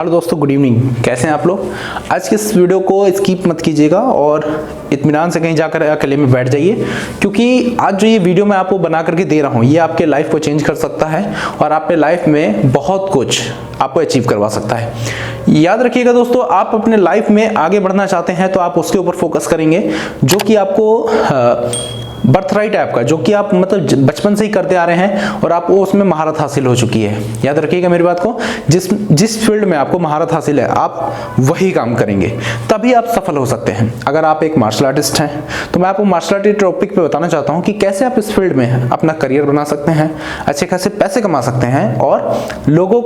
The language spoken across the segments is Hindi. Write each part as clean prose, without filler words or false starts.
हेलो दोस्तों, गुड इवनिंग। कैसे हैं आप लोग। आज के इस वीडियो को स्किप मत कीजिएगा और इत्मीनान से कहीं जाकर अकेले में बैठ जाइए, क्योंकि आज जो ये वीडियो मैं आपको बना करके दे रहा हूँ ये आपके लाइफ को चेंज कर सकता है और आपके लाइफ में बहुत कुछ आपको अचीव करवा सकता है। याद रखिएगा दोस्तों, आप अपने लाइफ में आगे बढ़ना चाहते हैं तो आप उसके ऊपर फोकस करेंगे जो कि आपको बर्थ राइट है आपका, जो कि आप मतलब बचपन से ही करते आ रहे हैं और आपको उसमें महारत हासिल हो चुकी है। याद रखिएगा मेरी बात को, जिस फील्ड में आपको महारत हासिल है आप वही काम करेंगे, तभी आप सफल हो सकते हैं। अगर आप एक मार्शल आर्टिस्ट हैं तो मैं आपको मार्शल आर्ट टॉपिक पे बताना चाहता हूं कि कैसे आप इस फील्ड में अपना करियर बना सकते हैं, अच्छे खासे पैसे कमा सकते हैं और लोगों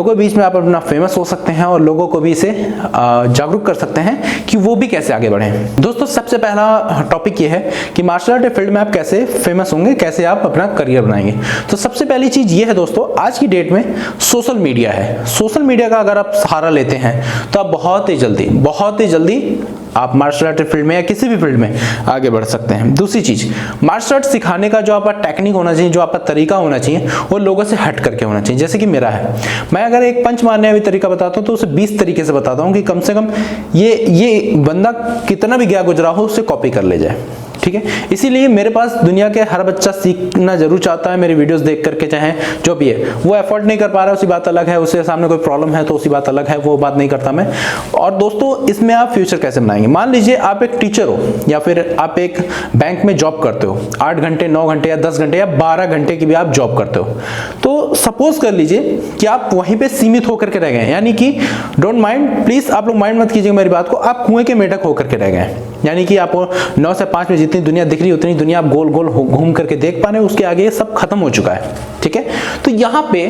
के बीच में आप अपना फेमस हो सकते हैं और लोगों को भी इसे जागरूक कर सकते हैं कि वो भी कैसे आगे बढ़ें। दोस्तों, सबसे पहला टॉपिक ये है कि मार्शल आर्ट फील्ड में आप कैसे फेमस होंगे, कैसे आप अपना करियर बनाएंगे। तो सबसे पहली चीज ये है दोस्तों, आज की डेट में सोशल मीडिया है। सोशल मीडिया का अगर आप सहारा लेते हैं तो आप बहुत ही जल्दी आप मार्शल आर्ट फील्ड में या किसी भी फील्ड में आगे बढ़ सकते हैं। दूसरी चीज, मार्शल आर्ट सिखाने का जो आपका टेक्निक होना चाहिए, जो आपका तरीका होना चाहिए, वो लोगों से हट करके होना चाहिए। जैसे कि मेरा है, मैं अगर एक पंच मारने वाली तरीका बताता हूँ तो उसे 20 तरीके से बताता हूँ कि कम से कम ये बंदा कितना भी गया गुजरा हो उसे कॉपी कर ले जाए। ठीक है, इसीलिए मेरे पास दुनिया के हर बच्चा सीखना जरूर चाहता है मेरी वीडियोस देख करके, चाहे जो भी है। वो एफोर्ड नहीं कर पा रहा है उसी बात अलग है, उसके सामने कोई प्रॉब्लम है तो उसी बात अलग है, वो बात नहीं करता मैं। और दोस्तों, इसमें आप फ्यूचर कैसे बनाएंगे। मान लीजिए आप एक टीचर हो या फिर आप एक बैंक में जॉब करते हो, 8 घंटे 9 घंटे या 10 घंटे या 12 घंटे की भी आप जॉब करते हो। तो सपोज कर लीजिए कि आप वहीं पे सीमित होकर के रह गए, यानी कि डोंट माइंड, प्लीज आप लोग माइंड मत कीजिएगा मेरी बात को, आप कुएं के मेढक होकर के रह गए। यानी कि आपको 9 से 5 में जितनी दुनिया दिख रही उतनी दुनिया आप गोल गोल घूम करके देख पा रहे हैं, उसके आगे ये सब खत्म हो चुका है। ठीक है, तो यहाँ पे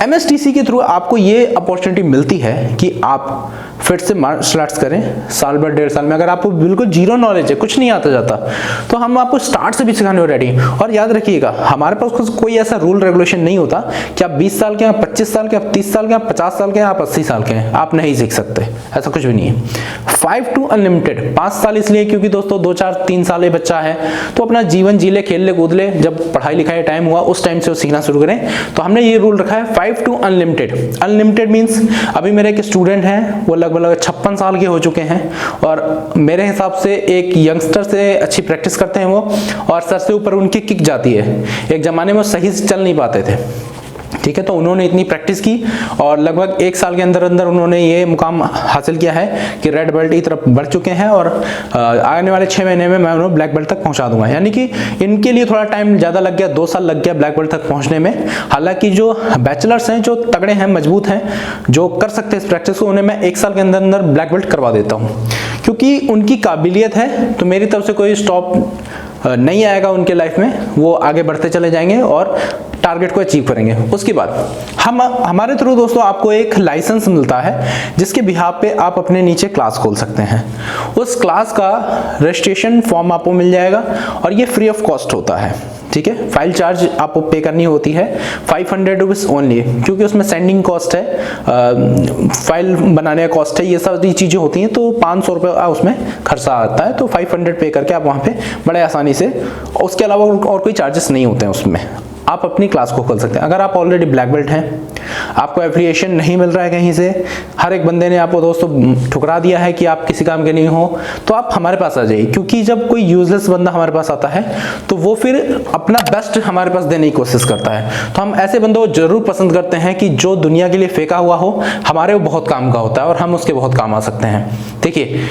MSTC के थ्रू आपको ये अपॉर्चुनिटी मिलती है कि आप फिर से मार्शल आर्ट्स करें साल भर 1.5 साल में। अगर आपको बिल्कुल जीरो नॉलेज है, कुछ नहीं आता जाता, तो हम आपको स्टार्ट से भी सिखाने को रेडी हैं। और याद रखिएगा, हमारे पास कोई ऐसा रूल रेगुलेशन नहीं होता कि आप 20 साल के हैं, 25 साल के, आप 30 साल के, आप 50 साल के हैं, आप 80 साल के हैं, आप नहीं सीख सकते, ऐसा कुछ भी नहीं है। 5 to अनलिमिटेड, 5 साल इसलिए क्योंकि दोस्तों 2 4 3 साल ये बच्चा है तो अपना जीवन जी ले, खेल ले, कूद ले, जब पढ़ाई लिखाई टाइम हुआ उस टाइम से वो सीखना शुरू करें। तो हमने ये रूल रखा है 5 to अनलिमिटेड। अनलिमिटेड मीन्स अभी मेरे एक स्टूडेंट हैं, वो लगभग 56 साल के हो चुके हैं और मेरे हिसाब से एक यंगस्टर से अच्छी प्रैक्टिस करते हैं वो, और सर से ऊपर उनकी किक जाती है। एक जमाने में सही से चल नहीं पाते थे। ठीक है, तो उन्होंने इतनी प्रैक्टिस की और लगभग 1 साल के अंदर उन्होंने ये मुकाम हासिल किया है कि रेड बेल्ट की तरफ बढ़ चुके हैं और आने वाले 6 महीने में मैं उन्हें ब्लैक बेल्ट तक पहुंचा दूंगा। यानी कि इनके लिए थोड़ा टाइम ज्यादा लग गया, 2 साल लग गया ब्लैक बेल्ट तक पहुंचने में। हालांकि जो बैचलर्स हैं, जो तगड़े हैं, मजबूत हैं, जो कर सकते हैं इस प्रैक्टिस को, उन्हें मैं 1 साल के अंदर ब्लैक बेल्ट करवा देता हूँ, क्योंकि उनकी काबिलियत है। तो मेरी तरफ से कोई स्टॉप नहीं आएगा उनके लाइफ में, वो आगे बढ़ते चले जाएंगे और टारगेट को अचीव करेंगे। उसके बाद हमारे थ्रू दोस्तों आपको एक लाइसेंस मिलता है जिसके बिहाफ पे आप अपने नीचे क्लास खोल सकते हैं। उस क्लास का रजिस्ट्रेशन फॉर्म आपको मिल जाएगा और ये फ्री ऑफ कॉस्ट होता है। ठीक है, फाइल चार्ज आपको पे करनी होती है 500 रुपीज ओनली, क्योंकि उसमें सेंडिंग कॉस्ट है, फाइल बनाने का कॉस्ट है, ये सारी चीजें होती हैं, तो 500 रुपये उसमें खर्चा आता है। तो 500 पे करके आप वहाँ पे बड़े आसानी से, उसके अलावा और कोई चार्जेस नहीं होते हैं उसमें, आप अपनी क्लास को खोल सकते हैं। अगर आप ऑलरेडी ब्लैक बेल्ट हैं, आपको एफिलिएशन नहीं मिल रहा है कहीं से, हर एक बंदे ने आपको दोस्तों ठुकरा दिया है कि आप किसी काम के नहीं हो, तो आप हमारे पास आ जाइए। क्योंकि जब कोई यूजलेस बंदा हमारे पास आता है तो वो फिर अपना बेस्ट हमारे पास देने की कोशिश करता है। तो हम ऐसे बंदों को जरूर पसंद करते हैं कि जो दुनिया के लिए फेंका हुआ हो, हमारे वो बहुत काम का होता है और हम उसके बहुत काम आ सकते हैं। देखिए,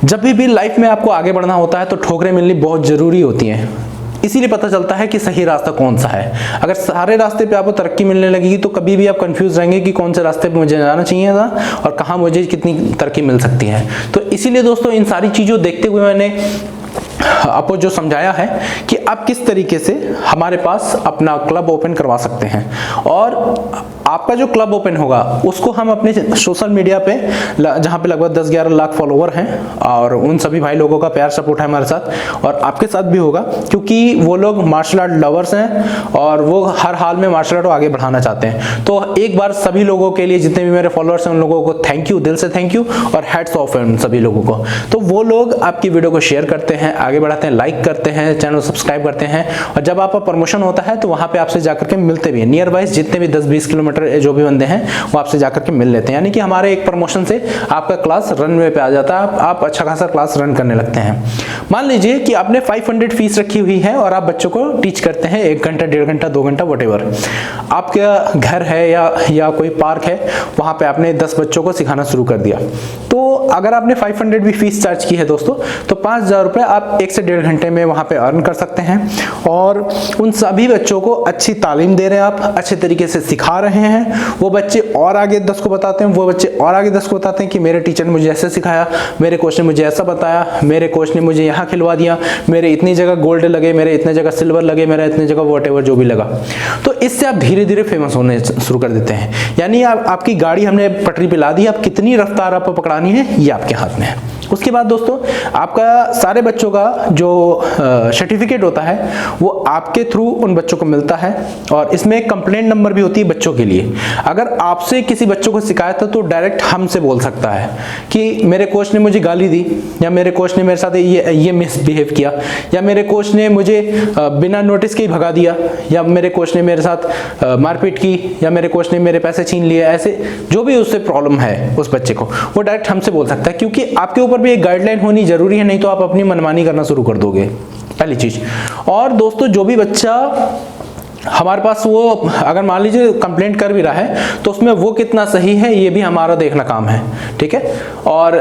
जब भी लाइफ में आपको आगे बढ़ना होता है तो ठोकरें मिलनी बहुत जरूरी होती हैं, इसीलिए पता चलता है कि सही रास्ता कौन सा है। अगर सारे रास्ते पे आपको तरक्की मिलने लगेगी तो कभी भी आप कंफ्यूज रहेंगे कि कौन से रास्ते पे मुझे जाना चाहिए था और कहाँ मुझे कितनी तरक्की मिल सकती है। तो इसीलिए दोस्तों इन सारी चीज़ों देखते हुए मैंने आपको जो समझाया है कि आप किस तरीके से हमारे पास अपना क्लब ओपन करवा सकते हैं। और आपका जो क्लब ओपन होगा उसको हम अपने सोशल मीडिया पे, जहाँ पे लगभग 10-11 लाख फॉलोवर हैं, और उन सभी भाई लोगों का प्यार सपोर्ट है हमारे साथ और आपके साथ भी होगा, क्योंकि वो लोग मार्शल आर्ट लवर्स हैं और वो हर हाल में मार्शल आर्ट को आगे बढ़ाना चाहते हैं। तो एक बार सभी लोगों के लिए, जितने भी मेरे फॉलोअर्स हैं उन लोगों को थैंक यू, दिल से थैंक यू और हैट्स ऑफ है उन सभी लोगों को। तो वो लोग आपकी वीडियो को शेयर करते हैं, आगे बढ़ाते हैं, लाइक करते हैं, चैनल सब्सक्राइब करते हैं, और जब आपका प्रमोशन होता है तो वहाँ पे आपसे जाकर के मिलते भी हैं। नियर बाइज जितने भी 10-20 किलोमीटर जो भी बंदे हैं वो आपसे जाकर के मिल लेते हैं, यानी कि हमारे एक प्रमोशन से आपका क्लास रनवे पे आ जाता है, आप अच्छा खासा क्लास रन करने लगते हैं। मान लीजिए कि आपने 500 फीस रखी हुई है और आप बच्चों को टीच करते हैं 1 घंटा, 1.5 घंटा, 2 घंटा, व्हाटएवर। आपका घर है या कोई पार्क है, वहाँ पे आपने 10 बच्चों को सिखाना शुरू कर दिया, तो अगर आपने 500 भी फीस चार्ज की है दोस्तों, तो 5,000 रुपये आप 1 से 1.5 घंटे में वहाँ पे अर्न कर सकते हैं। और उन सभी बच्चों को अच्छी तालीम दे रहे हैं, आप अच्छे तरीके से सिखा रहे हैं। वो बच्चे और आगे 10 को बताते हैं, वो बच्चे और आगे 10 को बताते हैं कि मेरे टीचर ने मुझे ऐसे सिखाया, मेरे कोच ने मुझे ऐसा बताया, मेरे कोच ने मुझे यहाँ खिलवा दिया, मेरे इतनी जगह गोल्ड लगे, मेरे इतने जगह सिल्वर लगे, मेरा इतने जगह व्हाटएवर जो भी लगा। तो इससे आप धीरे धीरे फेमस होने शुरू कर देते हैं। यानी आपकी गाड़ी हमने पटरी पे ला दी, अब कितनी रफ्तार आपको पकड़ानी है ये आपके हाथ में है। उसके बाद दोस्तों आपका सारे बच्चों का जो सर्टिफिकेट होता है वो आपके थ्रू उन बच्चों को मिलता है, और इसमें एक कंप्लेंट नंबर भी होती है बच्चों के लिए। अगर आपसे किसी बच्चों को शिकायत है तो डायरेक्ट हमसे बोल सकता है कि मेरे कोच ने मुझे गाली दी, या मेरे कोच ने मेरे साथ ये मिसबिहेव किया, या मेरे कोच ने मुझे बिना नोटिस के ही भगा दिया, या मेरे कोच ने मेरे साथ मारपीट की, या मेरे कोच ने मेरे पैसे छीन लिए। ऐसे जो भी उससे प्रॉब्लम है उस बच्चे को, वो डायरेक्ट हमसे बोल सकता है, क्योंकि आपके ऊपर भी एक गाइडलाइन होनी जरूरी है, नहीं तो आप अपनी मनमानी करना शुरू कर दोगे, पहली चीज। और दोस्तों जो भी बच्चा हमारे पास वो अगर मान लीजिए कंप्लेंट कर भी रहा है तो उसमें वो कितना सही है ये भी हमारा देखना काम है, ठीक है। और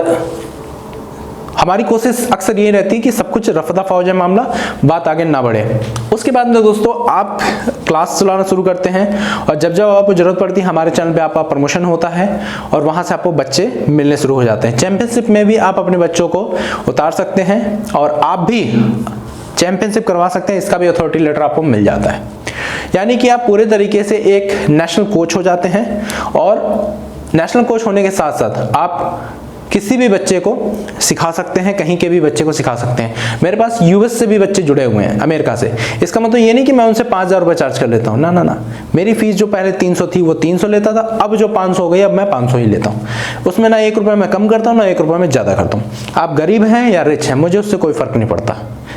हमारी कोशिश अक्सर ये रहती है कि सब कुछ रफा दफा हो जाए मामला, बात आगे ना बढ़े। उसके बाद में दोस्तों आप क्लास चलाना शुरू करते हैं, और जब जब आपको जरूरत पड़ती है हमारे चैनल पे आपका प्रमोशन होता है, और वहां से आपको बच्चे मिलने शुरू हो जाते हैं। चैंपियनशिप में भी आप अपने बच्चों को उतार सकते हैं, और आप भी चैंपियनशिप करवा सकते हैं, इसका भी अथॉरिटी लेटर आपको मिल जाता है। यानी कि आप पूरे तरीके से एक नेशनल कोच हो जाते हैं, और नेशनल कोच होने के साथ साथ आप किसी भी बच्चे को सिखा सकते हैं, कहीं के भी बच्चे को सिखा सकते हैं। मेरे पास यूएस से भी बच्चे जुड़े हुए हैं, अमेरिका से। इसका मतलब ये नहीं कि मैं उनसे 5,000 रुपये चार्ज कर लेता हूँ, ना। मेरी फीस जो पहले 300 थी वो 300 लेता था, अब जो 500 हो गई अब मैं 500 ही लेता हूँ। उसमें ना 1 रुपये मैं कम करता हूँ, ना 1 रुपये मैं ज़्यादा करता हूँ। आप गरीब हैं या रिच हैं, मुझे उससे कोई फर्क नहीं पड़ता।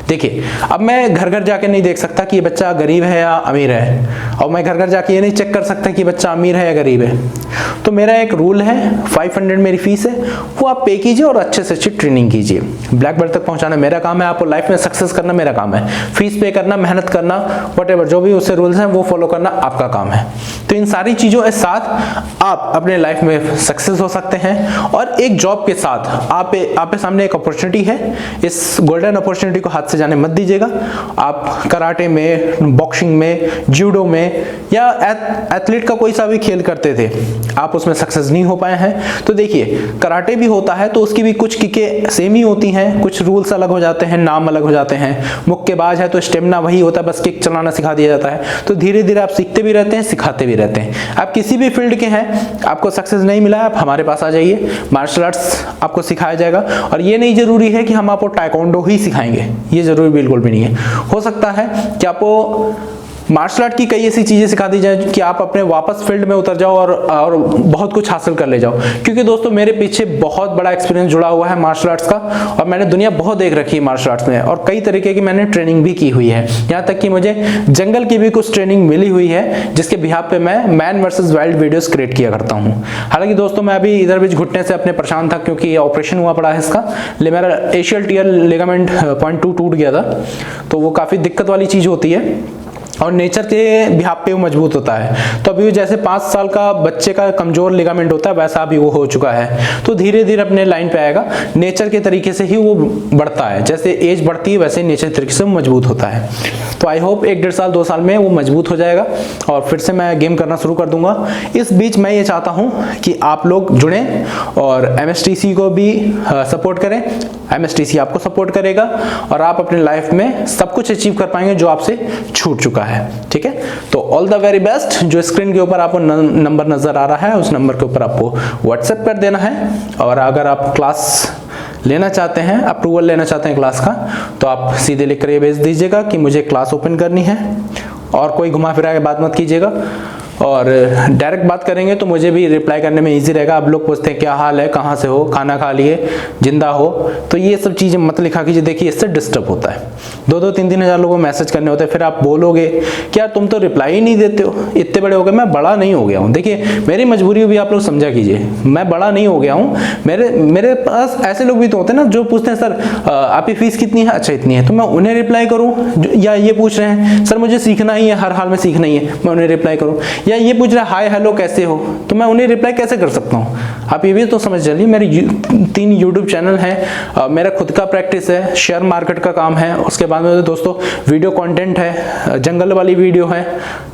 देखिए, अब मैं घर घर जाके नहीं देख सकता कि ये बच्चा गरीब है या अमीर है, और मैं घर घर जाके ये नहीं चेक कर सकता कि बच्चा अमीर है या गरीब है। तो मेरा एक रूल है, 500 मेरी फीस है, वो आप पे कीजिए और अच्छे से अच्छी ट्रेनिंग कीजिए। ब्लैक बेल्ट तक पहुंचाना मेरा काम है, आपको लाइफ में सक्सेस करना मेरा काम है। फीस पे करना, मेहनत करना, व्हाटएवर जो भी उससे रूल्स हैं वो फॉलो करना आपका काम है। तो इन सारी चीज़ों के साथ आप अपने लाइफ में सक्सेस हो सकते हैं, और एक जॉब के साथ आपके सामने एक अपॉर्चुनिटी है। इस गोल्डन अपॉर्चुनिटी को हाथ से जाने मत दीजिएगा। आप कराटे में, बॉक्सिंग में, जूडो में, या एथलीट का कोई सा भी खेल करते थे, आप उसमें सक्सेस नहीं हो पाए हैं, तो देखिए कराटे भी होता है तो उसकी भी कुछ किकें सेम ही होती हैं, कुछ रूल्स अलग हो जाते हैं, नाम अलग हो जाते हैं। मुक्केबाज है तो स्टेमिना वही होता है, बस किक चलाना सिखा दिया जाता है। तो धीरे धीरे आप सीखते भी रहते हैं, सिखाते भी रहते हैं। आप किसी भी फील्ड के हैं, आपको सक्सेस नहीं मिला है, आप हमारे पास आ जाइए, मार्शल आर्ट्स आपको सिखाया जाएगा। और ये नहीं जरूरी है कि हम आपको टाइकोंडो ही सिखाएंगे, ये जरूरी बिल्कुल भी नहीं है। हो सकता है कि आपको मार्शल आर्ट की कई ऐसी चीजें सिखा दी जाए कि आप अपने वापस फील्ड में उतर जाओ और बहुत कुछ हासिल कर ले जाओ। क्योंकि दोस्तों मेरे पीछे बहुत बड़ा एक्सपीरियंस जुड़ा हुआ है मार्शल आर्ट्स का, और मैंने दुनिया बहुत देख रखी है मार्शल आर्ट्स में, और कई तरीके की मैंने ट्रेनिंग भी की हुई है। यहाँ तक कि मुझे जंगल की भी कुछ ट्रेनिंग मिली हुई है, जिसके बिहाफ पे मैं man versus wild videos create किया करता हूँ। हालांकि दोस्तों मैं अभी इधर बीच घुटने से अपने परेशान था, क्योंकि ऑपरेशन हुआ पड़ा है इसका, मेरा एशियल टियर लिगामेंट 0.2 टूट गया था। तो वो काफी दिक्कत वाली चीज होती है, और नेचर के बिहाफ पे वो मजबूत होता है। तो अभी जैसे 5 साल का बच्चे का कमजोर लिगामेंट होता है, वैसा अभी वो हो चुका है। तो धीरे धीरे अपने लाइन पे आएगा, नेचर के तरीके से ही वो बढ़ता है। जैसे एज बढ़ती है वैसे नेचर के तरीके से मजबूत होता है। तो आई होप 1-1.5 साल 2 साल में वो मजबूत हो जाएगा, और फिर से मैं गेम करना शुरू कर दूंगा। इस बीच मैं ये चाहता हूँ कि आप लोग जुड़ें और MSTC को भी सपोर्ट करें। MSTC आपको सपोर्ट करेगा, और आप अपने लाइफ में सब कुछ अचीव कर पाएंगे जो आपसे छूट चुका है। ठीक है, तो ऑल द वेरी बेस्ट। जो स्क्रीन के ऊपर आपको नंबर नजर आ रहा है, उस नंबर के ऊपर आपको व्हाट्सएप कर देना है। और अगर आप क्लास लेना चाहते हैं, अप्रूवल लेना चाहते हैं क्लास का, तो आप सीधे लिख कर ये भेज दीजिएगा कि मुझे क्लास ओपन करनी है, और कोई घुमा फिरा के बात मत कीजिएगा। और डायरेक्ट बात करेंगे तो मुझे भी रिप्लाई करने में इजी रहेगा। आप लोग पूछते हैं क्या हाल है, कहाँ से हो, खाना खा लिए, जिंदा हो, तो ये सब चीज़ें मत लिखा कीजिए। देखिए इससे डिस्टर्ब होता है। 2-2 3-3 हज़ार लोगों को मैसेज करने होते हैं, फिर आप बोलोगे कि यार तुम तो रिप्लाई ही नहीं देते हो, इतने बड़े हो गए। मैं बड़ा नहीं हो गया हूँ, देखिए मेरी मजबूरी भी आप लोग समझा कीजिए। मैं बड़ा नहीं हो गया हूँ। मेरे पास ऐसे लोग भी तो होते हैं ना जो पूछते हैं सर आपकी फीस कितनी है, अच्छा इतनी है, तो मैं उन्हें रिप्लाई करूँ। या ये पूछ रहे हैं सर मुझे सीखना ही है, हर हाल में सीखना ही है, मैं उन्हें रिप्लाई करूँ। या ये पूछ रहा है हाय हेलो कैसे हो, तो मैं उन्हें रिप्लाई कैसे कर सकता हूँ। आप ये भी तो समझ चलिए। मेरे 3 यूट्यूब चैनल हैं, मेरा खुद का प्रैक्टिस है, शेयर मार्केट का काम है, उसके बाद में दोस्तों वीडियो कंटेंट है, जंगल वाली वीडियो है,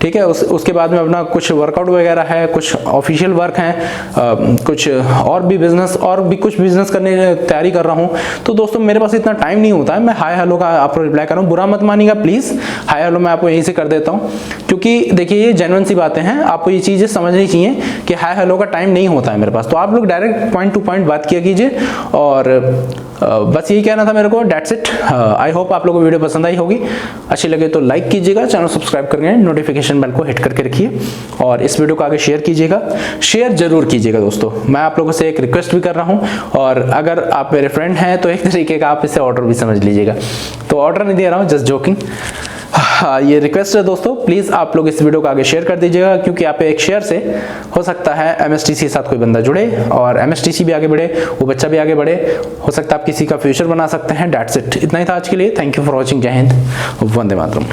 ठीक है। उसके बाद में अपना कुछ वर्कआउट वगैरह है, कुछ ऑफिशियल वर्क है, कुछ और भी कुछ बिजनेस करने की तैयारी कर रहा हूँ। तो दोस्तों मेरे पास इतना टाइम नहीं होता है मैं हाय हेलो का आपको रिप्लाई कर रहा हूँ। बुरा मत मानिएगा प्लीज़, हाय हेलो मैं आपको यहीं से कर देता हूँ, क्योंकि देखिए ये जेन्युइन सी बातें हैं। आपको ये चीज़ें समझनी चाहिए कि हाय हेलो का टाइम नहीं होता है मेरे पास। तो आप लोग डायरेक्ट पॉइंट टू पॉइंट बात किया कीजिए। और बस यही कहना था मेरे को, डेट्स इट। आई होप आप लोगों को वीडियो पसंद आई होगी। अच्छी लगे तो लाइक कीजिएगा, चैनल सब्सक्राइब करके नोटिफिकेशन बेल को हिट करके रखिए, और इस वीडियो को आगे शेयर कीजिएगा। शेयर जरूर कीजिएगा दोस्तों। मैं आप लोगों से एक रिक्वेस्ट भी कर रहा हूँ, और अगर आप मेरे फ्रेंड हैं तो एक तरीके का आप इसे ऑर्डर भी समझ लीजिएगा। तो ऑर्डर नहीं दे रहा हूँ, जस्ट जोकिंग। हाँ, ये रिक्वेस्ट है दोस्तों, प्लीज़ आप लोग इस वीडियो को आगे शेयर कर दीजिएगा, क्योंकि आप एक शेयर से हो सकता है MSTC के साथ कोई बंदा जुड़े और MSTC भी आगे बढ़े, वो बच्चा भी आगे बढ़े, हो सकता है आप किसी का फ्यूचर बना सकते हैं। डेट्स इट, इतना ही था आज के लिए। Thank you for watching. जय हिंद, वंदे मातरम।